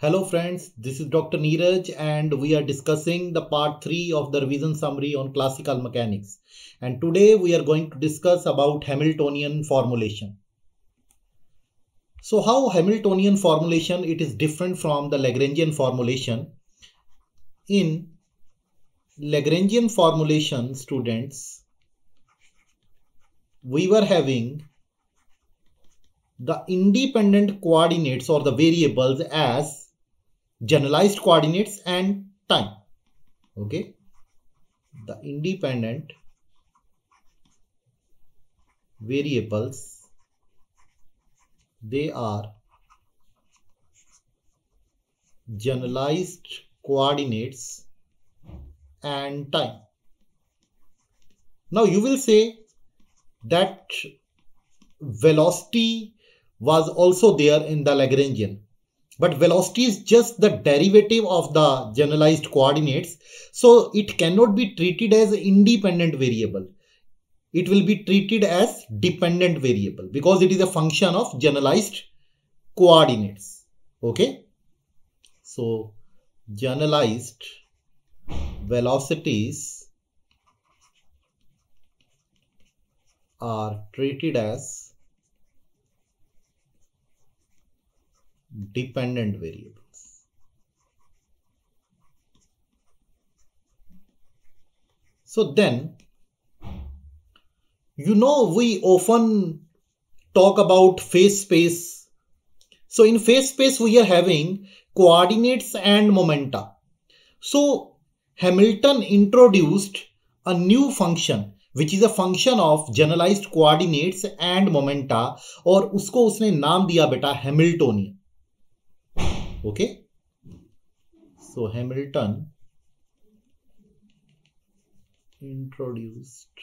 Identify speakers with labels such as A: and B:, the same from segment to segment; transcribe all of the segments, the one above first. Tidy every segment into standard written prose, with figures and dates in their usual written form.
A: Hello friends, this is Dr. Neeraj and we are discussing the part 3 of the revision summary on classical mechanics. And today we are going to discuss about Hamiltonian formulation. So how Hamiltonian formulation, it is different from the Lagrangian formulation. In Lagrangian formulation, students, we were having the independent coordinates or the variables as generalized coordinates and time. Okay, the independent variables, they are generalized coordinates and time. Now you will say that velocity was also there in the Lagrangian, but velocity is just the derivative of the generalized coordinates, so it cannot be treated as an independent variable. It will be treated as dependent variable because it is a function of generalized coordinates. Okay, so generalized velocities are treated as dependent variables. So then, we often talk about phase space. So in phase space, we are having coordinates and momenta. So Hamilton introduced a new function which is a function of generalized coordinates and momenta, और उसको उसने नाम दिया बेटा Hamiltonian. Okay, so Hamilton introduced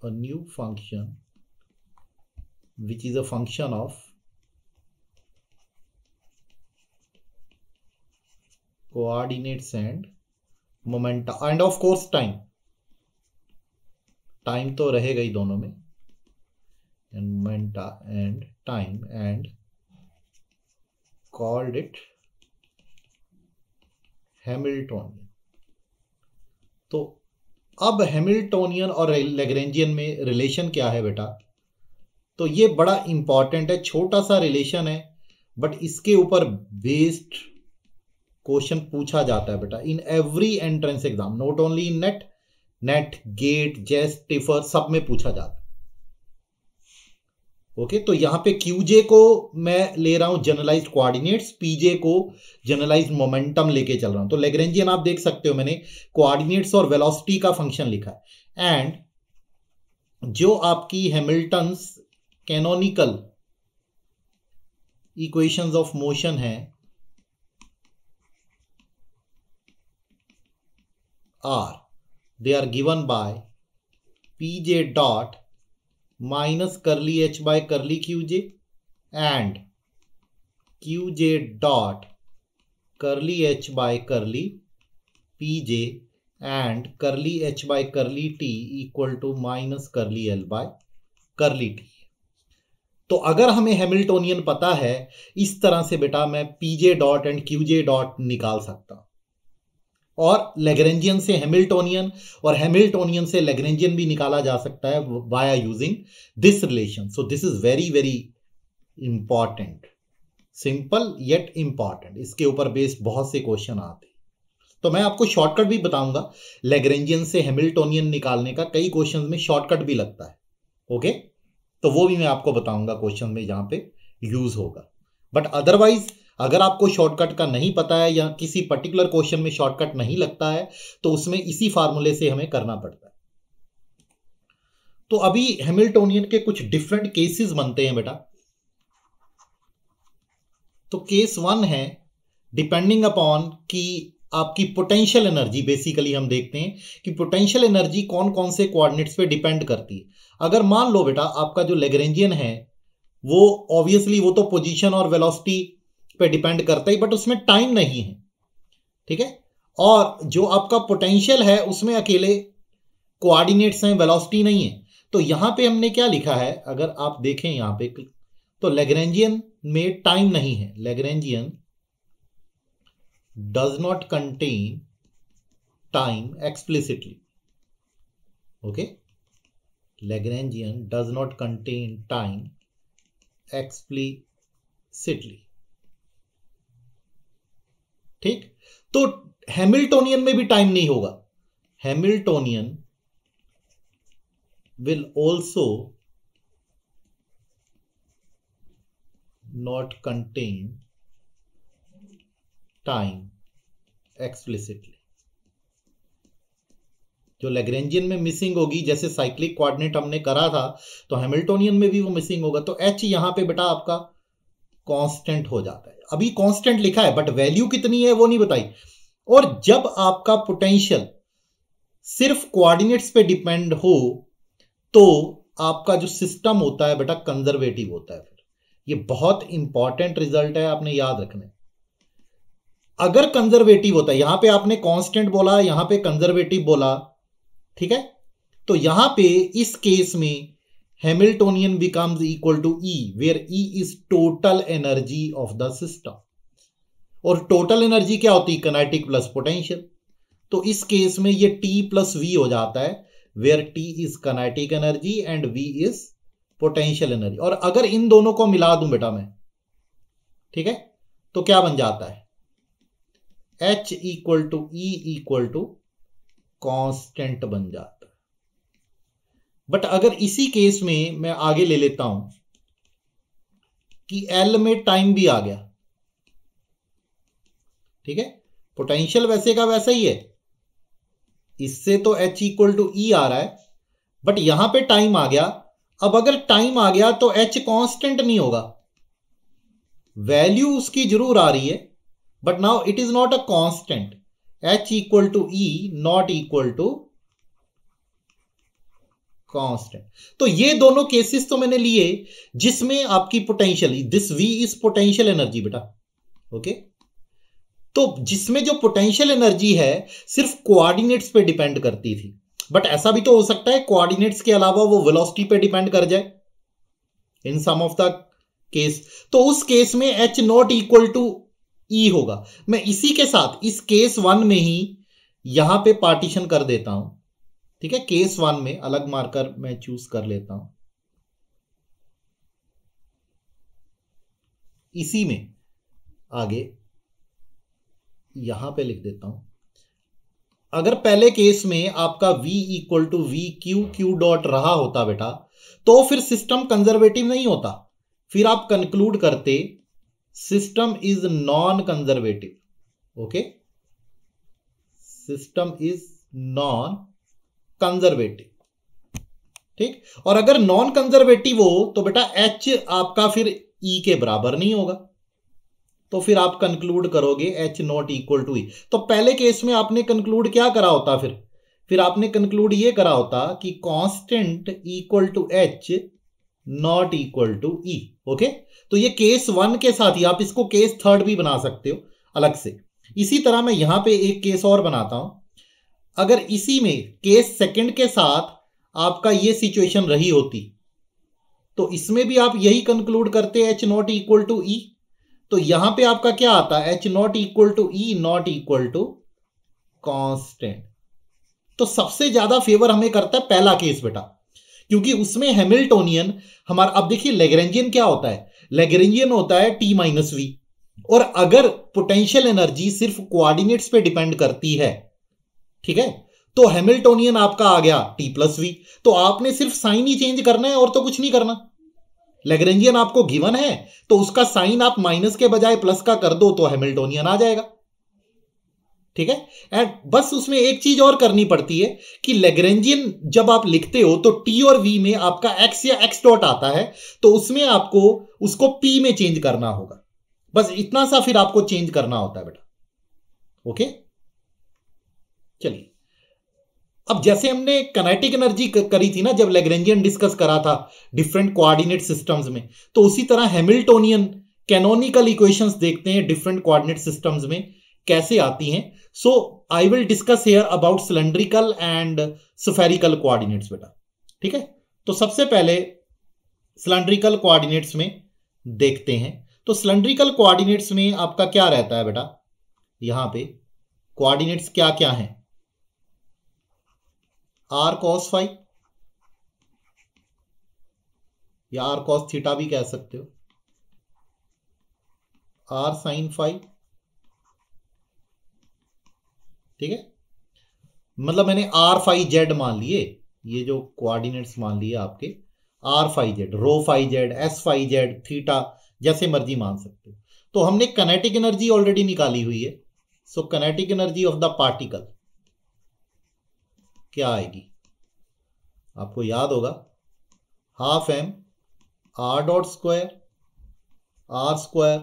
A: a new function which is a function of coordinates and momenta and of course time. Time तो रहेगा ही दोनों में, and momenta and time, and called it Hamiltonian. तो अब हैमिल्टोनियन और लैग्रेंजियन में relation क्या है बेटा? तो ये बड़ा इंपॉर्टेंट है, छोटा सा रिलेशन है बट इसके ऊपर बेस्ड क्वेश्चन पूछा जाता है बेटा in every entrance exam, not only in NET, GATE, JEST, TIFR, सब में पूछा जाता है. ओके, तो यहां पे क्यूजे को मैं ले रहा हूं जनरलाइज्ड कोऑर्डिनेट्स, पीजे को जनरलाइज्ड मोमेंटम लेके चल रहा हूं. तो लैग्रेंजियन आप देख सकते हो, मैंने कोऑर्डिनेट्स और वेलोसिटी का फंक्शन लिखा है. एंड जो आपकी Hamilton's canonical equations of motion है are, they are given by p j dot minus curly h by curly qj and qj dot curly h by curly pj and curly h by curly t equal to minus curly l by curly t. तो अगर हमें Hamiltonian पता है, इस तरह से बेटा मैं pj dot and qj dot निकाल सकता हूं, और लैग्रेंजियन से हैमिल्टोनियन और हैमिल्टोनियन से लैग्रेंजियन भी निकाला जा सकता है via using this relation. So this is very very important, simple yet important. इसके ऊपर बेस्ड बहुत से क्वेश्चन आते हैं. तो मैं आपको शॉर्टकट भी बताऊंगा, लैग्रेंजियन से हैमिल्टोनियन निकालने का कई क्वेश्चन में शॉर्टकट भी लगता है. ओके, तो वो भी मैं आपको बताऊंगा क्वेश्चन में जहां पे यूज होगा. बट अदरवाइज अगर आपको शॉर्टकट का नहीं पता है या किसी पर्टिकुलर क्वेश्चन में शॉर्टकट नहीं लगता है तो उसमें इसी फार्मूले से हमें करना पड़ता है. तो अभी हैमिल्टोनियन के कुछ डिफरेंट केसेस बनते हैं बेटा. तो केस 1 है डिपेंडिंग अपॉन कि आपकी पोटेंशियल एनर्जी, बेसिकली हम देखते हैं कि पोटेंशियल एनर्जी कौन कौन से कोऑर्डिनेट्स पे डिपेंड करती है. अगर मान लो बेटा आपका जो लैग्रेंजियन है वो ऑब्वियसली वो तो पोजीशन और वेलोसिटी पे डिपेंड करता ही, बट उसमें टाइम नहीं है. ठीक है, और जो आपका पोटेंशियल है उसमें अकेले कोऑर्डिनेट्स हैं, वेलोसिटी नहीं है. तो यहां पे हमने क्या लिखा है, अगर आप देखें यहां पे तो लैग्रेंजियन में टाइम नहीं है, Lagrangian does not contain time explicitly, okay, Lagrangian does not contain time explicitly, ठीक। तो हैमिल्टोनियन में भी टाइम नहीं होगा, Hamiltonian will also not contain time explicitly। जो लैग्रेंजियन में मिसिंग होगी, जैसे साइक्लिक कोऑर्डिनेट हमने करा था, तो हैमिल्टोनियन में भी वो मिसिंग होगा। तो H यहां पे बेटा आपका कांस्टेंट हो जाता है। अभी कांस्टेंट लिखा है बट वैल्यू कितनी है वो नहीं बताई। और जब आपका पोटेंशियल सिर्फ कोऑर्डिनेट्स पे डिपेंड हो तो आपका जो सिस्टम होता है बेटा कंजर्वेटिव होता है। फिर ये बहुत इंपॉर्टेंट रिजल्ट है, आपने याद रखना है। अगर कंजर्वेटिव होता है, यहां पे आपने कांस्टेंट बोला, यहां पे कंजर्वेटिव बोला, ठीक है, तो यहां पे इस केस में Hamiltonian becomes equal to E, where E is total energy of the system. और टोटल एनर्जी क्या होती है? Kinetic plus potential. तो इस केस में ये टी प्लस वी हो जाता है, where T is kinetic energy and V is potential energy। और अगर इन दोनों को मिला दूं बेटा मैं, ठीक है, तो क्या बन जाता है? H equal to E equal to constant बन जाता है। बट अगर इसी केस में मैं आगे ले लेता हूं कि L में टाइम भी आ गया, ठीक है, पोटेंशियल वैसे का वैसा ही है, इससे तो H इक्वल टू ई आ रहा है, बट यहां पे टाइम आ गया। अब अगर टाइम आ गया तो H कांस्टेंट नहीं होगा, वैल्यू उसकी जरूर आ रही है, but now it is not a constant. H equal to E not equal to constant. तो ये दोनों केसेस तो मैंने लिए जिसमें आपकी potential, this V is potential energy बेटा, ओके। तो जिसमें जो पोटेंशियल एनर्जी है सिर्फ कोऑर्डिनेट्स पे डिपेंड करती थी, बट ऐसा भी तो हो सकता है कोऑर्डिनेट्स के अलावा वो वेलोसिटी पे डिपेंड कर जाए इन सम ऑफ द केस। तो उस केस में H नॉट इक्वल टू ई होगा। मैं इसी के साथ इस केस 1 में ही यहां पे पार्टीशन कर देता हूं, ठीक है, केस 1 में अलग मार्कर मैं चूज कर लेता हूं, इसी में आगे यहां पे लिख देता हूं। अगर पहले केस में आपका V equal to V q q dot रहा होता बेटा, तो फिर सिस्टम कंजर्वेटिव नहीं होता, फिर आप कंक्लूड करते system is non conservative, okay, system is non conservative, ठीक। और अगर नॉन कंजर्वेटिव हो तो बेटा H आपका फिर E के बराबर नहीं होगा, तो फिर आप कंक्लूड करोगे H not equal to E. तो पहले केस में आपने कंक्लूड क्या करा होता? फिर आपने कंक्लूड ये करा होता कि constant equal to H not equal to E, okay. तो ये केस 1 के साथ ही आप इसको केस 3 भी बना सकते हो अलग से। इसी तरह मैं यहां पे एक केस और बनाता हूं। अगर इसी में केस 2 के साथ आपका ये सिचुएशन रही होती तो इसमें भी आप यही कंक्लूड करते H not equal to E. तो यहां पे आपका क्या आता है? H not equal to E not equal to constant. तो सबसे ज्यादा फेवर हमें करता है पहला केस बेटा, क्योंकि उसमें हैमिल्टोनियन हमारा, अब देखिए लैग्रेंजियन क्या होता है? लैग्रेंजियन होता है T माइनस वी। और अगर पोटेंशियल एनर्जी सिर्फ कोऑर्डिनेट्स पे डिपेंड करती है, ठीक है, तो हैमिल्टोनियन आपका आ गया T प्लस वी। तो आपने सिर्फ साइन ही चेंज करना है और तो कुछ नहीं करना। लैग्रेंजियन आपको गिवन है तो उसका साइन आप माइनस के बजाय प्लस का कर दो तो हैमिल्टोनियन आ जाएगा, ठीक है। एंड बस उसमें एक चीज और करनी पड़ती है कि लैग्रेंजियन जब आप लिखते हो तो टी और वी में आपका एक्स या एक्स डॉट आता है, तो उसमें आपको उसको पी में चेंज करना होगा। बस इतना सा फिर आपको चेंज करना होता है बेटा, ओके। चलिए, अब जैसे हमने काइनेटिक एनर्जी करी थी ना जब लैग्रेंजियन डिस्कस करा था डिफरेंट कोऑर्डिनेट सिस्टम्स में, तो उसी तरह हैमिल्टोनियन कैनोनिकल इक्वेशंस देखते हैं डिफरेंट कोऑर्डिनेट सिस्टम्स में कैसे आती हैं। So I will discuss here about cylindrical and spherical coordinates बेटा, ठीक है। तो सबसे पहले सिलेंड्रिकल कोऑर्डिनेट्स में देखते हैं। तो सिलेंड्रिकल कोऑर्डिनेट्स में आपका क्या रहता है बेटा, यहां पे कोऑर्डिनेट्स क्या क्या हैं, आर कॉस फाई या आर कॉस थीटा भी कह सकते हो, आर साइन फाई, ठीक है। मतलब मैंने आर फाई जेड मान लिए, ये जो कोऑर्डिनेट्स मान लिए आपके, r phi z, rho phi z, s phi z, theta, जैसे मर्जी मान सकते हो। तो हमने काइनेटिक एनर्जी ऑलरेडी निकाली हुई है। So kinetic energy of the particle क्या आएगी, आपको याद होगा, half m are dot square r square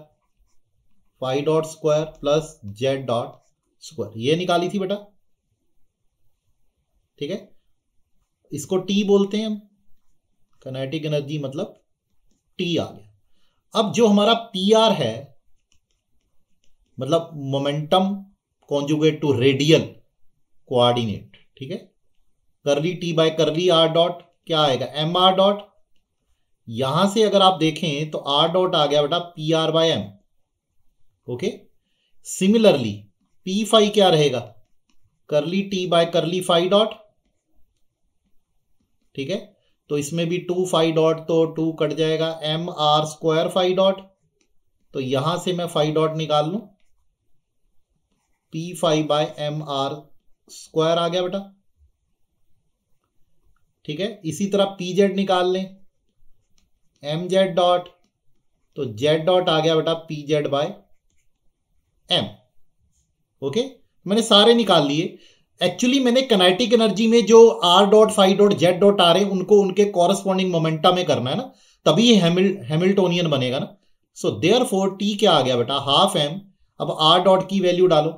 A: phi dot square plus z dot square, ये निकाली थी बेटा, ठीक है। इसको टी बोलते हैं हम, काइनेटिक एनर्जी मतलब टी आ गया। अब जो हमारा पी आर है, मतलब momentum conjugate to radial coordinate, ठीक है, curly T by curly are dot क्या आएगा, एम आर डॉट। यहां से अगर आप देखें तो आर डॉट आ गया बेटा p r by m, okay. Similarly p phi क्या रहेगा, curly T by curly phi dot, ठीक है। तो इसमें भी 2 फाई डॉट, तो 2 कट जाएगा, m are square phi dot, तो यहां से मैं फाई डॉट निकाल लूं, p phi by M R square आ गया बेटा, ठीक है। इसी तरह पी जेड निकाल लें, एम जेड डॉट, तो जेड डॉट आ गया बेटा p z by m, okay. मैंने सारे निकाल लिए। एक्चुअली मैंने काइनेटिक एनर्जी में जो r dot phi dot z dot आ रहे हैं उनको उनके कॉरस्पॉन्डिंग मोमेंटम में करना है ना, तभी ये हैमिल्टोनियन बनेगा ना। सो देयरफॉर टी क्या आ गया बेटा, हाफ एम, अब आर डॉट की वैल्यू डालो,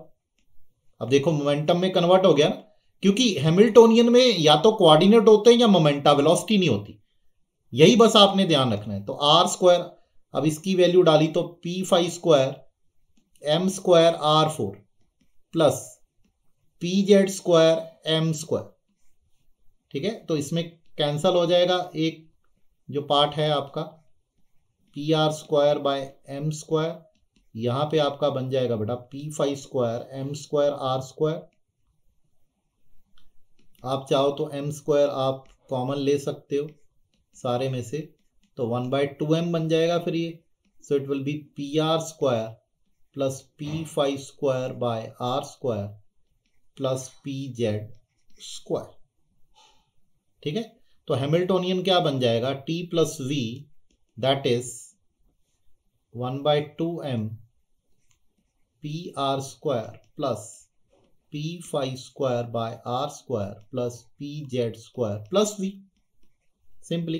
A: अब देखो मोमेंटम में कन्वर्ट हो गया ना, क्योंकि हैमिल्टोनियन में या तो कोऑर्डिनेट होते हैं या मोमेंटा, वेलोसिटी नहीं होती, यही बस आपने ध्यान रखना है। तो आर स्क्वायर, अब इसकी वैल्यू डाली तो p phi square M square are four plus P Z square M square, ठीक है। तो इसमें कैंसल हो जाएगा, एक जो पार्ट है आपका p are square by M square, यहां पे आपका बन जाएगा बेटा p phi square M square r square. आप चाहो तो एम स्क्वायर आप कॉमन ले सकते हो सारे में से, तो 1/2m बन जाएगा फिर ये। So it will be P are square plus P phi square by R square plus P Z square, ठीक है। तो हैमिल्टोनियन क्या बन जाएगा, T plus V that is 1/2m P are square plus P phi square by R square plus P Z square plus V, simply,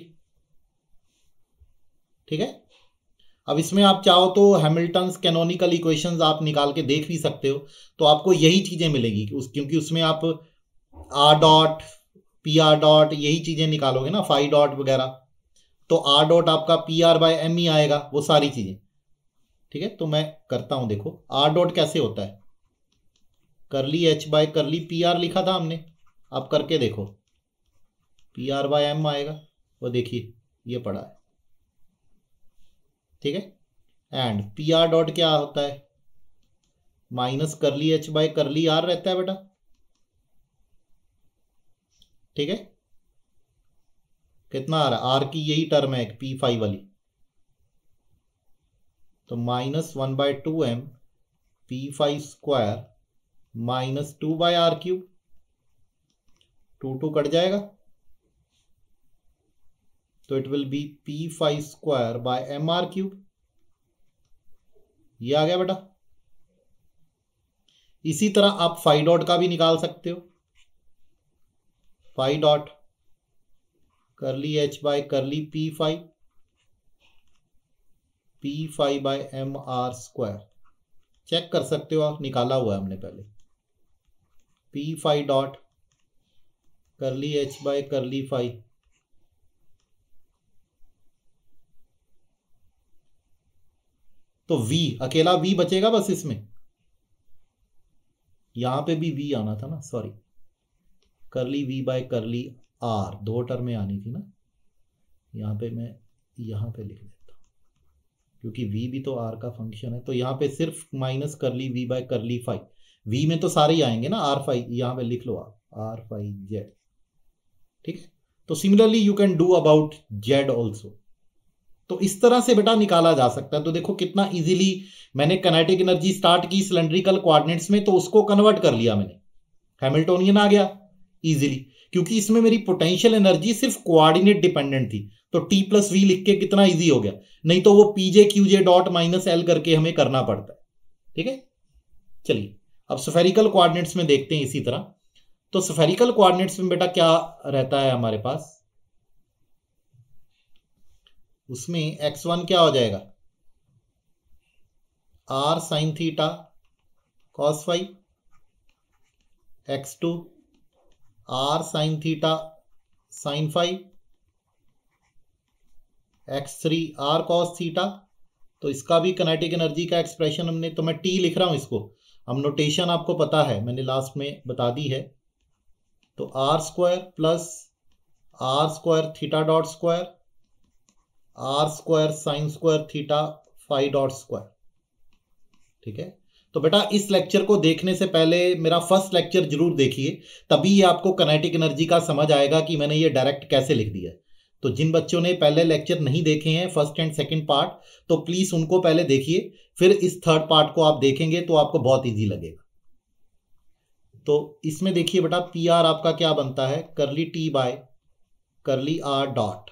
A: ठीक है। अब इसमें आप चाहो तो हैमिल्टन्स कैनोनिकल इक्वेशंस आप निकाल के देख भी सकते हो, तो आपको यही चीजें मिलेगी क्योंकि उसमें आप R dot P R dot यही चीजें निकालोगे ना, फाई डॉट वगैरह, तो आर डॉट आपका पी आर बाय एम ही आएगा, वो सारी चीजें, ठीक है। तो मैं करता हूं, देखो आर डॉट कैसे होता है, करली H by curly P R लिखा था हमने, आप करके देखो, पी आर बाय एम आएगा, वो देखिए ये पड़ा है, ठीक है। एंड पी आर डॉट क्या होता है, माइनस करली एच बाय करली आर रहता है बेटा, ठीक है। कितना आ रहा है, आर की यही टर्म है पी फाई वाली, तो -1/2m P phi square minus 2/r cube, 2 cut जाएगा, तो it will be P phi square by M R cube, ये आ गया बेटा। इसी तरह आप फाई डॉट का भी निकाल सकते हो, phi dot curly H by curly P phi by M R square, check कर सकते हो आप, निकाला हुआ है हमने पहले, P phi dot curly H by curly phi, तो v अकेला v बचेगा बस इसमें, यहां पे भी v आना था ना, सॉरी, करली v बाय करली r दो टर्म में आनी थी ना, यहां पे मैं यहां पे लिख देता हूं, क्योंकि v भी तो r का फंक्शन है, तो यहाँ पे सिर्फ minus curly v by curly phi, v में तो सारे ही आएंगे ना, r फाई यहाँ पे लिख लो आप r फाई z, ठीक है। तो similarly you can do about z also. तो इस तरह से बेटा निकाला जा सकता है। तो देखो कितना इजीली मैंने काइनेटिक एनर्जी स्टार्ट की सिलेंड्रिकल कोऑर्डिनेट्स में, तो उसको कन्वर्ट कर लिया मैंने, हैमिल्टोनियन आ गया इजीली, क्योंकि इसमें मेरी पोटेंशियल एनर्जी सिर्फ कोऑर्डिनेट डिपेंडेंट थी। तो t प्लस वी लिख के कितना इजी हो गया, नहीं तो वो पीजे क्यूजे डॉट माइनस एल करके हमें करना पड़ता है, ठीक है। चलिए अब स्फेरिकल कोऑर्डिनेट्स में देखते हैं इसी तरह। तो स्फेरिकल कोऑर्डिनेट्स में बेटा क्या रहता है हमारे पास, उसमें x1 क्या हो जाएगा, r sine theta cos phi, x2 r sine theta sine phi, x3 r cos theta. तो इसका भी काइनेटिक एनर्जी का एक्सप्रेशन हमने, तो मैं t लिख रहा हूं इसको, अब नोटेशन आपको पता है, मैंने लास्ट में बता दी है। तो r square plus r square theta dot square, r square sine square theta phi dot square, ठीक है। तो बेटा इस लेक्चर को देखने से पहले मेरा फर्स्ट लेक्चर जरूर देखिए, तभी ये आपको काइनेटिक एनर्जी का समझ आएगा कि मैंने ये डायरेक्ट कैसे लिख दिया। तो जिन बच्चों ने पहले लेक्चर नहीं देखे हैं फर्स्ट एंड सेकंड पार्ट, तो प्लीज उनको पहले देखिए, फिर इस थर्ड पार्ट को आप देखेंगे तो आपको बहुत इजी लगेगा। तो इसमें देखिए बेटा पी आर आपका क्या बनता है, curly T by curly are dot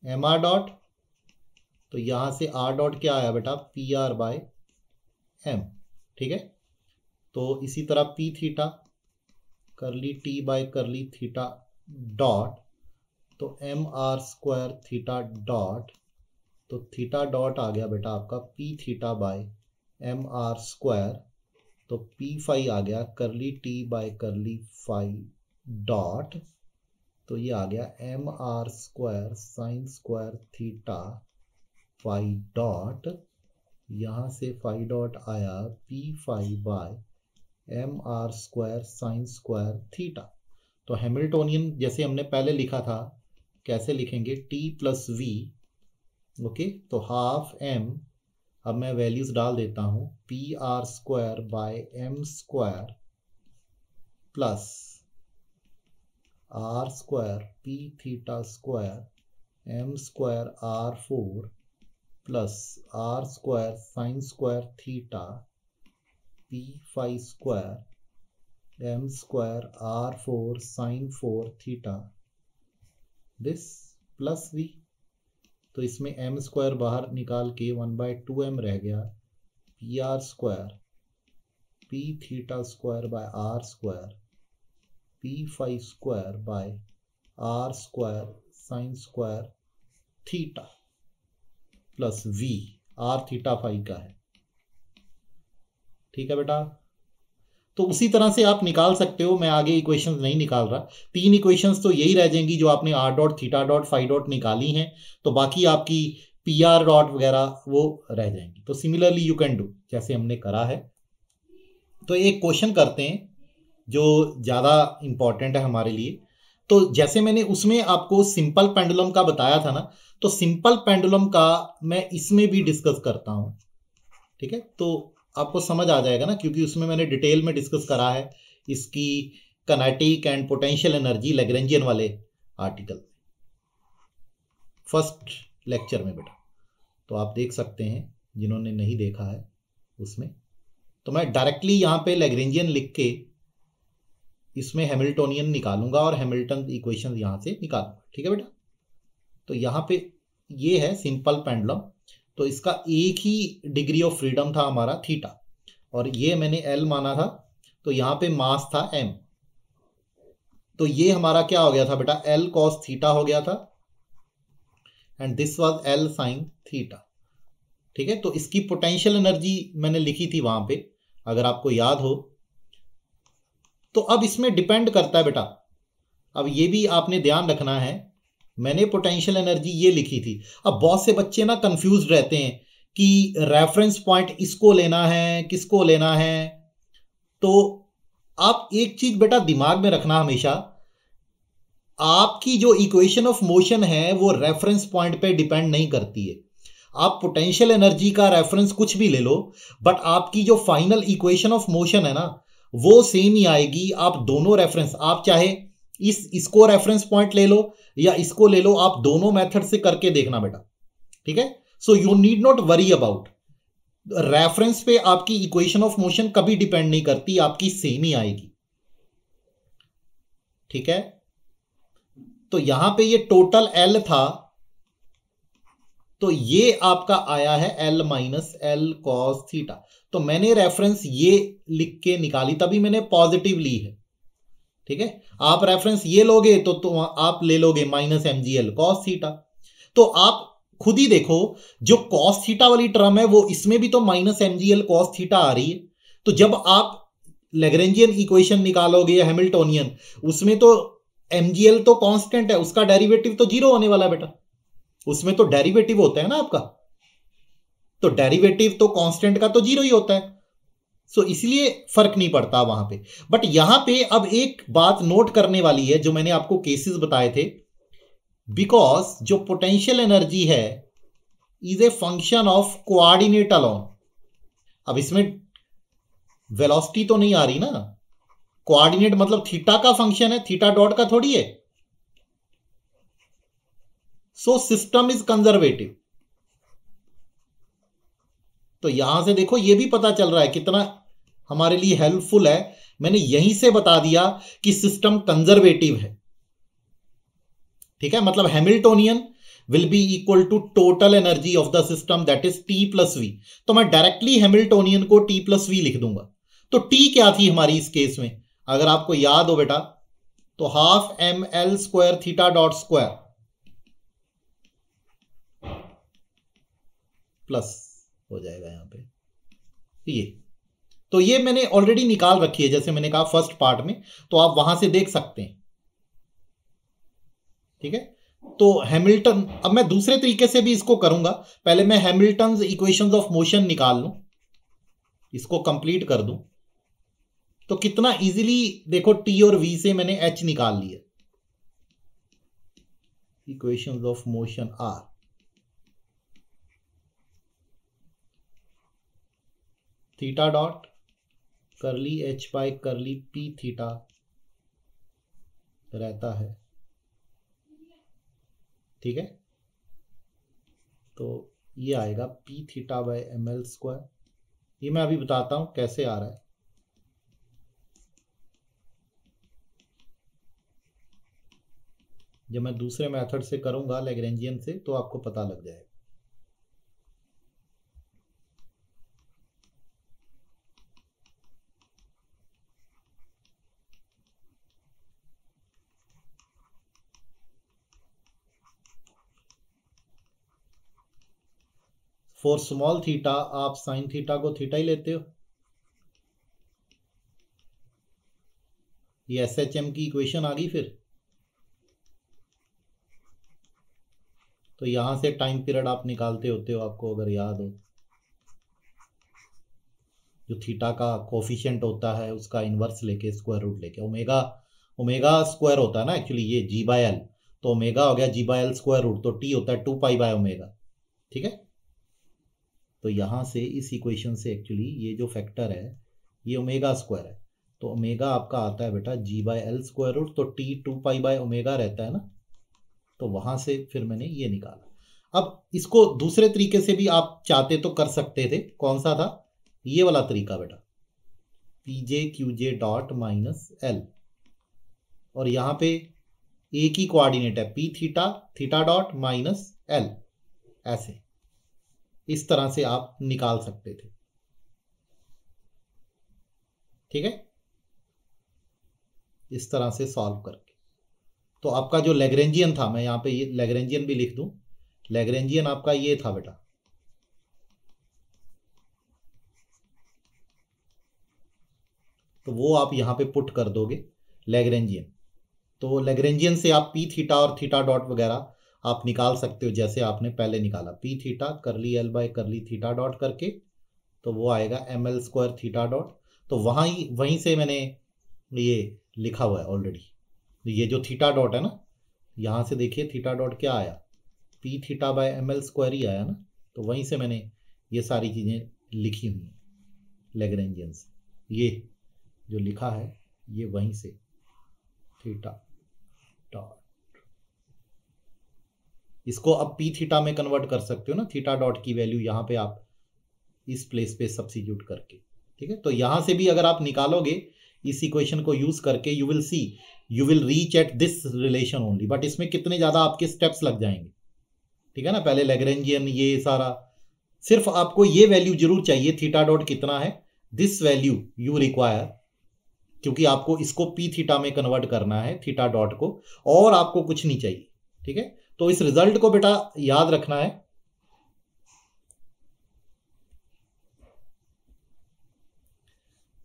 A: M are dot. तो यहां से आर डॉट क्या आया बेटा, पी आर बाय एम, ठीक है। तो इसी तरह p theta curly T by curly theta dot, तो m are square theta dot, तो थीटा डॉट आ गया बेटा आपका p theta by M R square, तो पी फाई आ गया curly T by curly phi dot, तो ये आ गया m are square sine square theta phi dot, यहाँ से फाई डॉट आया p phi by M R square sine square theta. तो हैमिल्टोनियन जैसे हमने पहले लिखा था, कैसे लिखेंगे, t प्लस वी, ओके। तो हाफ m, अब मैं वैल्यूज डाल देता हूं, P are square by M square plus R square P theta square M square are four plus R square sine square theta P phi square M square are four sine four theta, this plus V. तो इसमें M square बाहर निकाल के 1/2m रह गया, P are square P theta square by R square P phi square by R square sine square theta plus V, R theta phi का है, ठीक है बेटा। तो उसी तरह से आप निकाल सकते हो, मैं आगे इक्वेशंस नहीं निकाल रहा, 3 इक्वेशंस तो यही रह जाएंगी जो आपने R dot theta dot phi dot निकाली हैं, तो बाकी आपकी पी आर डॉट वगैरह वो रह जाएंगी। तो सिमिलरली यू कैन डू जैसे हमने करा है। तो एक क्वेश्चन करते हैं जो ज़्यादा इंपॉर्टेंट है हमारे लिए। तो जैसे मैंने उसमें आपको सिंपल पेंडुलम का बताया था ना, तो सिंपल पेंडुलम का मैं इसमें भी डिस्कस करता हूं, ठीक है। तो आपको समझ आ जाएगा ना, क्योंकि उसमें मैंने डिटेल में डिस्कस करा है इसकी kinetic and potential energy Lagrangian वाले आर्टिकल फर्स्ट लेक्चर में बेटा। तो आप देख सकते हैं जिन्होंने नहीं देखा है उसमें। तो मैं डायरेक्टली यहाँ पे लैग्रेंजियन लिख के इसमें हैमिल्टोनियन निकालूंगा और हैमिल्टन इक्वेशन यहाँ से निकालूंगा, ठीक है बेटा। तो यहाँ पे ये है सिंपल पेंडुलम, तो इसका एक ही डिग्री ऑफ फ्रीडम था हमारा थीटा, और ये मैंने एल माना था, तो यहाँ पे मास था एम। तो ये हमारा क्या हो गया था बेटा, एल कॉस थीटा हो गया था, and this was L sine theta, ठीक है। तो इसकी पोटेंशियल एनर्जी मैंने लिखी थी वहां पे, अगर आपको याद हो। तो अब इसमें डिपेंड करता है बेटा, अब ये भी आपने ध्यान रखना है, मैंने पोटेंशियल एनर्जी ये लिखी थी। अब बहुत से बच्चे ना कंफ्यूज रहते हैं कि रेफरेंस पॉइंट इसको लेना है किसको लेना है। तो आप एक चीज बेटा दिमाग में रखना हमेशा, आपकी जो इक्वेशन ऑफ मोशन है वो रेफरेंस पॉइंट पे डिपेंड नहीं करती है। आप पोटेंशियल एनर्जी का रेफरेंस कुछ भी ले लो, बट आपकी जो फाइनल इक्वेशन ऑफ मोशन है ना वो सेम ही आएगी। आप दोनों रेफरेंस, आप चाहे इसको रेफरेंस पॉइंट ले लो या इसको ले लो, आप दोनों मेथड से करके देखना बेटा, ठीक है। So you need not worry about reference पे, आपकी इक्वेशन ऑफ मोशन कभी डिपेंड नहीं करती, आपकी सेम ही आएगी, ठीक है। तो यहां पे ये टोटल एल था, तो ये आपका आया है L minus L cos theta. तो मैंने रेफरेंस ये लिख के निकाली, तभी मैंने पॉजिटिव ली है, ठीक है। आप रेफरेंस ये लोगे तो आप ले लोगे minus M G L cos theta. तो आप खुद ही देखो, जो कॉस थीटा वाली टर्म है वो इसमें भी तो minus M G L cos theta आ रही है। तो जब आप लैग्रेंजियन इक्वेशन निकालोगे या हैमिल्टोनियन, उसमें तो एम जी एल तो कांस्टेंट है, उसका डेरिवेटिव तो जीरो होने वाला है बेटा, उसमें तो डेरिवेटिव होता है ना आपका, तो डेरिवेटिव तो कांस्टेंट का तो जीरो ही होता है। सो इसलिए फर्क नहीं पड़ता वहां पे। बट यहां पे अब एक बात नोट करने वाली है, जो मैंने आपको केसेस बताए थे, बिकॉज जो पोटेंशियल एनर्जी है is a function of coordinate alone. अब इसमें वेलोसिटी तो नहीं आ रही ना, कोऑर्डिनेट मतलब थीटा का फंक्शन है, थीटा डॉट का थोड़ी है। So system is conservative. तो यहां से देखो ये भी पता चल रहा है कितना हमारे लिए हेल्पफुल है, मैंने यहीं से बता दिया कि सिस्टम कंजर्वेटिव है, ठीक है। मतलब Hamiltonian will be equal to total energy of the system that is T plus V. तो मैं डायरेक्टली हैमिल्टोनियन को टी प्लस वी लिख दूंगा। तो टी क्या थी हमारी इस केस में, अगर आपको याद हो बेटा, तो half M L square theta dot square plus हो जाएगा यहां पे ये। तो ये मैंने ऑलरेडी निकाल रखी है, जैसे मैंने कहा फर्स्ट पार्ट में, तो आप वहां से देख सकते हैं, ठीक है। तो हैमिल्टन, अब मैं दूसरे तरीके से भी इसको करूंगा, पहले मैं हैमिल्टन इक्वेशंस ऑफ मोशन निकाल लूं, इसको कंप्लीट कर दूं, तो कितना इजीली देखो टी और वी से मैंने एच निकाल लिया। Equations of motion are theta dot curly H by curly p theta रहता है, ठीक है। तो ये आएगा p theta by m L square. ये मैं अभी बताता हूं कैसे आ रहा है। जब मैं दूसरे मेथड से करूंगा लैग्रेंजियन से, तो आपको पता लग जाएगा। फॉर स्मॉल थीटा आप साइन थीटा को थीटा ही लेते हो। ये एस एच एम की इक्वेशन आ गई फिर। तो यहां से टाइम पीरियड आप निकालते होते हो, आपको अगर याद हो, जो थीटा का कोफिशिएंट होता है उसका इन्वर्स लेके स्क्वायर रूट लेके, ओमेगा ओमेगा स्क्वायर होता है ना एक्चुअली, ये जी बाय एल, तो ओमेगा हो गया जी बाय एल स्क्वायर रूट, तो टी होता है 2 पाई बाय ओमेगा, ठीक है। तो यहां से इस इक्वेशन से एक्चुअली ये जो फैक्टर है ये ओमेगा स्क्वायर है, तो ओमेगा आपका आता है बेटा जी बाय एल स्क्वायर रूट, तो टी 2 पाई बाय ओमेगा रहता है ना। तो वहां से फिर मैंने ये निकाला। अब इसको दूसरे तरीके से भी आप चाहते तो कर सकते थे, कौन सा था, ये वाला तरीका बेटा, पी जे Q J dot minus L, और यहां पे एक ही कोऑर्डिनेट है P theta theta dot minus L, ऐसे इस तरह से आप निकाल सकते थे, ठीक है, इस तरह से सॉल्व करके। तो आपका जो लैग्रेंजियन था, मैं यहां पे ये लैग्रेंजियन भी लिख दूं, लैग्रेंजियन आपका ये था बेटा, तो वो आप यहां पे पुट कर दोगे लैग्रेंजियन। तो लैग्रेंजियन से आप पी थीटा और थीटा डॉट वगैरह आप निकाल सकते हो, जैसे आपने पहले निकाला P theta curly L by curly theta dot करके, तो वो आएगा M L square theta dot. तो वहीं से मैंने ये लिखा हुआ है ऑलरेडी, ये जो थीटा डॉट है ना, यहाँ से देखिए थीटा डॉट क्या आया, p theta by m L square ही आया ना, तो वहीं से मैंने ये सारी चीज़ें लिखी हुई हैं लैग्रेंजियंस। ये जो लिखा है ये वहीं से थीटा डॉट, इसको अब पी थीटा में कन्वर्ट कर सकते हो ना, थीटा डॉट की वैल्यू यहाँ पे आप इस प्लेस पे सब्स्टिट्यूट करके, ठीक है। तो यहां से भी अगर आप निकालोगे इस इक्वेशन को यूज करके, you will see you will reach at this relation only, but इसमें कितने ज्यादा आपके स्टेप्स लग जाएंगे, ठीक है ना। पहले लैग्रेंजियन ये सारा, सिर्फ आपको ये वैल्यू जरूर चाहिए थीटा डॉट कितना है, दिस वैल्यू यू रिक्वायर, क्योंकि आपको इसको पी थीटा में कन्वर्ट करना है थीटा डॉट को, और आपको कुछ नहीं चाहिए, ठीक है। तो इस रिजल्ट को बेटा याद रखना है।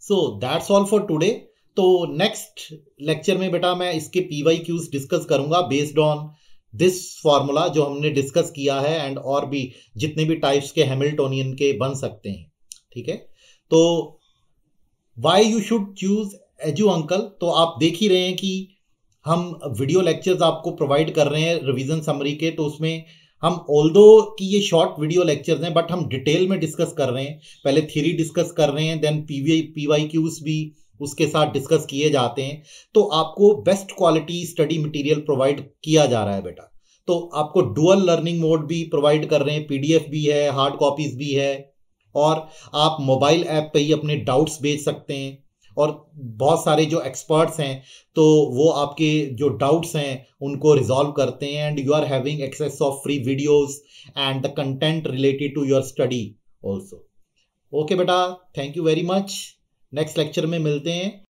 A: So that's all for today. तो नेक्स्ट लेक्चर में बेटा मैं इसके PYQs डिस्कस करूंगा बेस्ड ऑन दिस फॉर्मूला जो हमने डिस्कस किया है, एंड और भी जितने भी टाइप्स के हैमिल्टोनियन के बन सकते हैं, ठीक है। तो why you should choose edu uncle, तो आप देख ही रहे हैं कि हम वीडियो लेक्चर्स आपको प्रोवाइड कर रहे हैं रिवीजन समरी के, तो उसमें हम ऑल्दो कि ये शॉर्ट वीडियो लेक्चर्स हैं, बट हम डिटेल में डिस्कस कर रहे हैं। पहले थ्योरी डिस्कस कर रहे हैं, देन PYQs भी उसके साथ डिस्कस किए जाते हैं। तो आपको best quality study material provide किया जा रहा है बेटा। तो आपको डुअल लर्निंग मोड भी प्रोवाइड कर रहे हैं, PDF भी है, हार्ड कॉपीज भी है, और आप मोबाइल ऐप पे ही अपने डाउट्स भेज सकते हैं, और बहुत सारे जो एक्सपर्ट्स हैं तो वो आपके जो डाउट्स हैं उनको रिजॉल्व करते हैं, and you are having access of free videos and the content related to your study also. Okay बेटा, thank you very much. Next lecture में मिलते हैं।